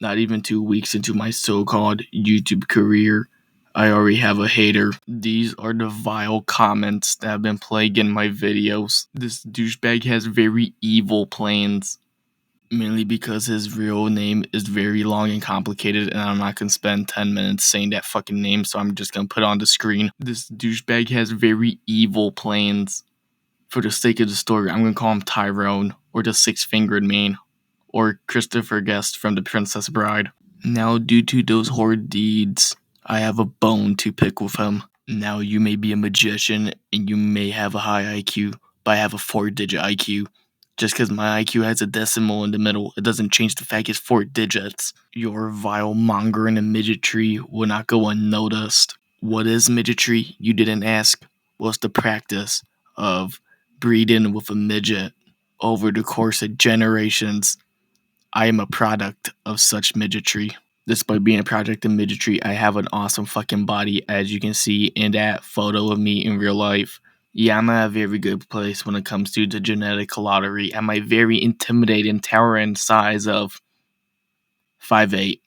Not even 2 weeks into my so-called YouTube career, I already have a hater. These are the vile comments that have been plaguing my videos. This douchebag has very evil plans. Mainly because his real name is very long and complicated, and I'm not gonna spend 10 minutes saying that fucking name, so I'm just gonna put it on the screen. This douchebag has very evil plans. For the sake of the story, I'm gonna call him Tyrone, or the Six-Fingered Man, or Christopher Guest from The Princess Bride. Now, due to those horrid deeds, I have a bone to pick with him. Now, you may be a magician, and you may have a high IQ, but I have a 4-digit IQ. Just because my IQ has a decimal in the middle, it doesn't change the fact it's 4 digits. Your vile mongering and midgetry will not go unnoticed. What is midgetry? You didn't ask. Well, it's the practice of breeding with a midget over the course of generations. I am a product of such midgetry. Despite being a product of midgetry, I have an awesome fucking body, as you can see in that photo of me in real life. Yeah, I'm at a very good place when it comes to the genetic lottery at my very intimidating towering size of 5'8"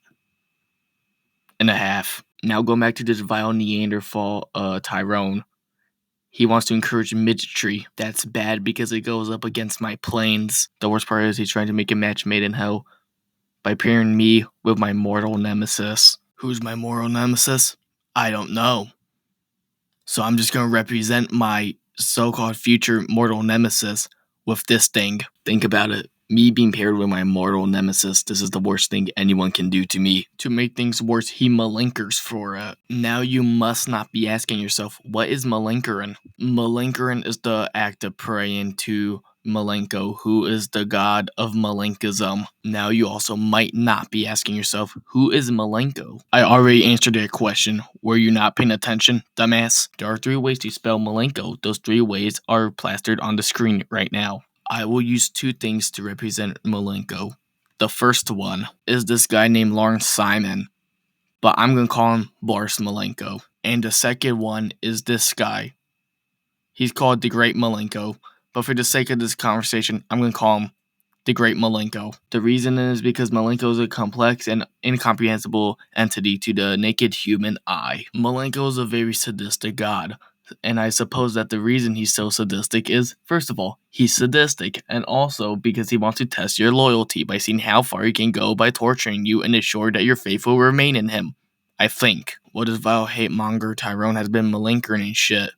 and a half. Now going back to this vile Neanderthal Tyrone. He wants to encourage midgetry. That's bad because it goes up against my planes. The worst part is he's trying to make a match made in hell by pairing me with my mortal nemesis. Who's my mortal nemesis? I don't know. So I'm just going to represent my so-called future mortal nemesis with this thing. Think about it. Me being paired with my mortal nemesis, this is the worst thing anyone can do to me. To make things worse, he malinkers for it. Now you must not be asking yourself, what is malinkering? Malinkering is the act of praying to Malenko, who is the god of Malenkism. Now you also might not be asking yourself, who is Malenko? I already answered that question. Were you not paying attention, dumbass? There are 3 ways to spell Malenko. Those 3 ways are plastered on the screen right now. I will use 2 things to represent Malenko. The first one is this guy named Lawrence Simon, but I'm going to call him Boris Malenko. And the second one is this guy. He's called the Great Malenko. But for the sake of this conversation, I'm going to call him the Great Malenko. The reason is because Malenko is a complex and incomprehensible entity to the naked human eye. Malenko is a very sadistic god. And I suppose that the reason he's so sadistic is, first of all, he's sadistic. And also because he wants to test your loyalty by seeing how far he can go by torturing you and ensure that your faith will remain in him. I think. What this vile hate monger Tyrone has been malinkering and shit.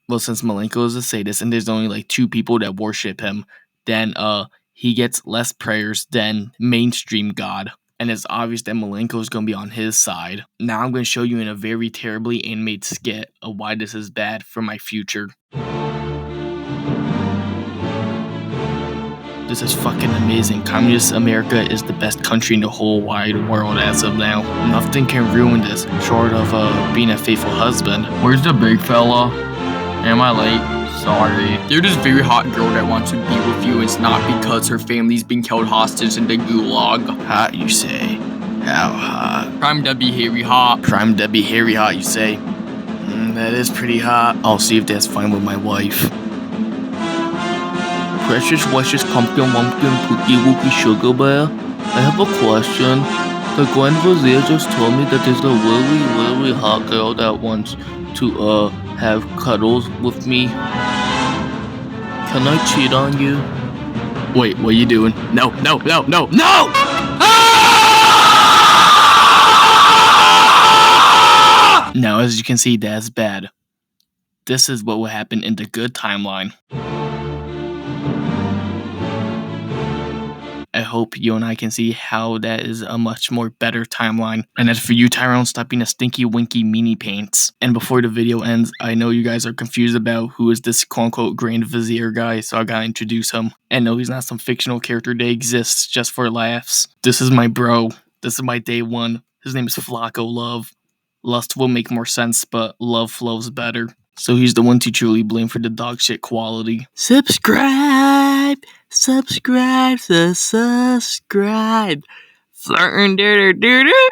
Well, since Malenko is a sadist and there's only like 2 people that worship him, then he gets less prayers than mainstream God. And it's obvious that Malenko is going to be on his side. Now I'm going to show you in a very terribly animated skit of why this is bad for my future. This is fucking amazing. Communist America is the best country in the whole wide world as of now. Nothing can ruin this, short of being a faithful husband. Where's the big fella? Am I late? Sorry. You're this very hot girl that wants to be with you, and it's not because her family's being held hostage in the gulag. Hot, you say? How hot? Prime Debbie Harry hot. Prime Debbie Harry hot, you say? That is pretty hot. I'll see if that's fine with my wife. Precious, luscious, pumpkin, pookie, wookie, sugar bear. I have a question. The Grand Vizier just told me that there's a really, really hot girl that wants to, have cuddles with me. Can I cheat on you? Wait, what are you doing? No! Now, as you can see, that's bad. This is what will happen in the good timeline. I hope you and I can see how that is a much more better timeline. And as for you, Tyrone, stop being a stinky winky meanie pants. And before the video ends, I know you guys are confused about who is this quote-unquote Grand Vizier guy, so I gotta introduce him. And no, he's not some fictional character that exists just for laughs. This is my bro. This is my day one. His name is Flacco Love. Lust will make more sense, but love flows better. So he's the one to truly blame for the dog shit quality. Subscribe! Subscribe! Flirtin' doo doo doo doo!